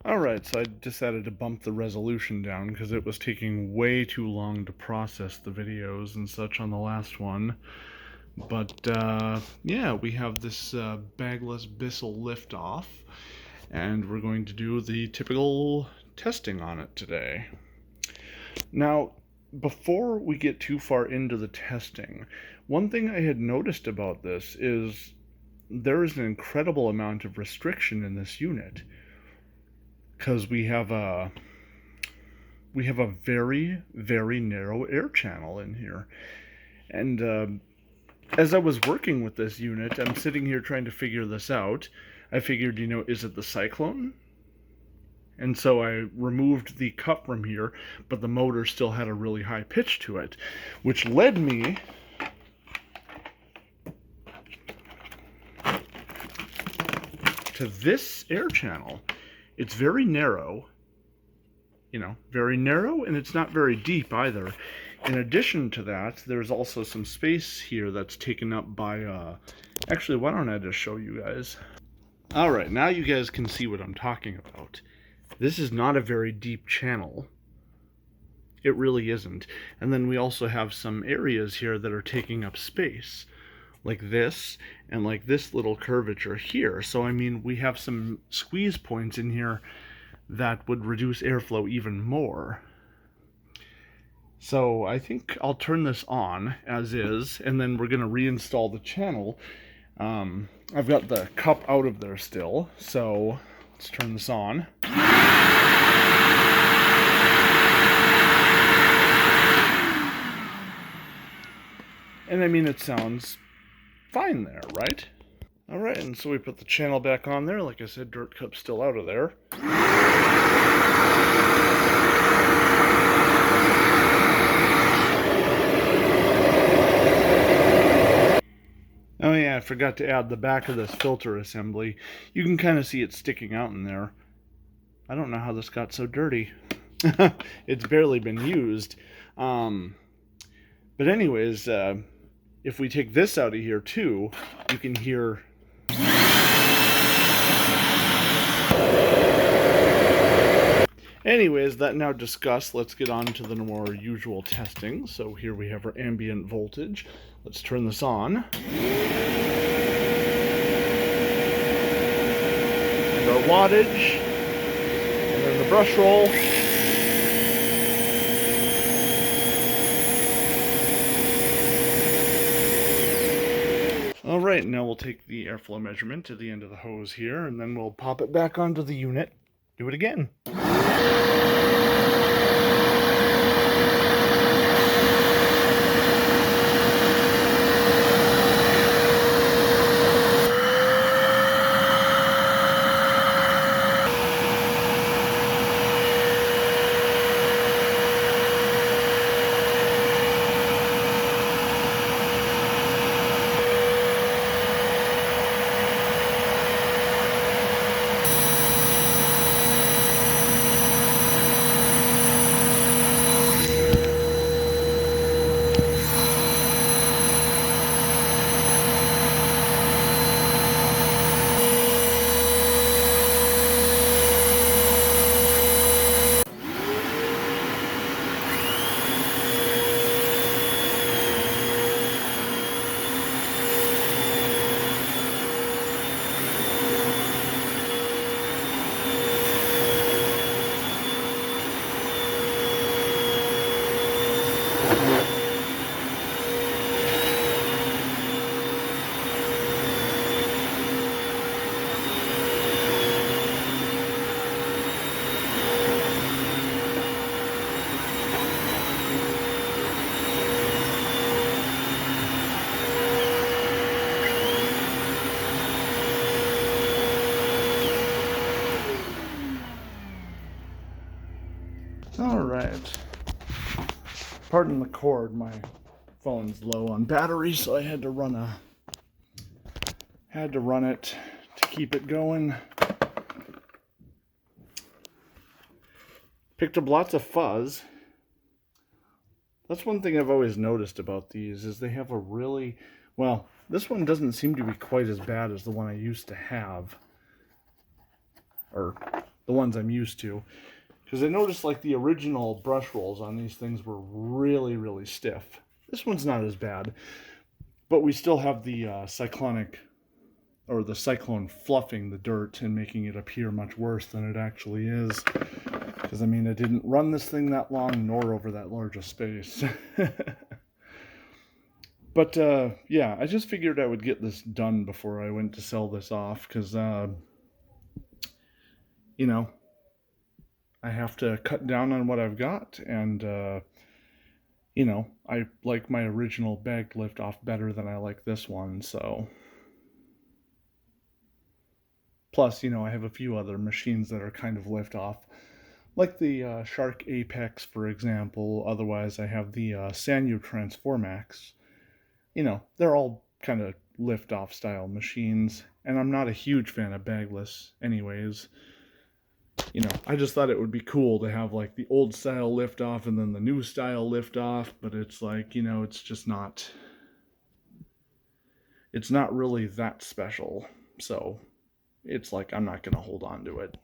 Alright, so I decided to bump the resolution down because it was taking way too long to process the videos and such on the last one. But, yeah, we have this bagless Bissell liftoff, and we're going to do the typical testing on it today. Now, before we get too far into the testing, one thing I had noticed about this is there is an incredible amount of restriction in this unit. Because we have a very, very narrow air channel in here. And as I was working with this unit, I'm sitting here trying to figure this out. I figured, is it the cyclone? And so I removed the cup from here, but the motor still had a really high pitch to it, which led me to this air channel. It's very narrow, very narrow, and it's not very deep either. In addition to that, there's also some space here that's taken up by, actually, why don't I just show you guys? Alright, now you guys can see what I'm talking about. This is not a very deep channel. It really isn't. And then we also have some areas here that are taking up space, like this, and like this little curvature here. So, I mean, we have some squeeze points in here that would reduce airflow even more. So I think I'll turn this on as is, and then we're going to reinstall the channel. I've got the cup out of there still, so let's turn this on. And I mean, it sounds fine there, right? Alright, and so we put the channel back on there. Like I said, dirt cup's still out of there. Oh yeah, I forgot to add the back of this filter assembly. You can kind of see it sticking out in there. I don't know how this got so dirty. It's barely been used. But anyways, if we take this out of here too, you can hear... Anyways, that now discussed, let's get on to the more usual testing. So here we have our ambient voltage. Let's turn this on. And our wattage. And then the brush roll. Alright, now we'll take the airflow measurement to the end of the hose here, and then we'll pop it back onto the unit. Do it again. Alright. Pardon the cord, my phone's low on battery, so I had to run it to keep it going. Picked up lots of fuzz. That's one thing I've always noticed about these, is they have a really, well, this one doesn't seem to be quite as bad as the one I used to have. Or the ones I'm used to. Because I noticed like the original brush rolls on these things were really, really stiff. This one's not as bad, but we still have the cyclonic or the cyclone fluffing the dirt and making it appear much worse than it actually is. Because, I mean, I didn't run this thing that long nor over that large a space. But, yeah, I just figured I would get this done before I went to sell this off. Because, you know, I have to cut down on what I've got. And, you know, I like my original bag lift off better than I like this one. So... Plus, you know, I have a few other machines that are kind of lift off, like the Shark Apex, for example. Otherwise, I have the Sanyo Transformax. You know, they're all kind of lift off style machines, and I'm not a huge fan of bagless anyways. You know, I just thought it would be cool to have like the old style lift off and then the new style lift off, but it's like, you know, it's just not, it's not really that special. So it's like I'm not going to hold on to it.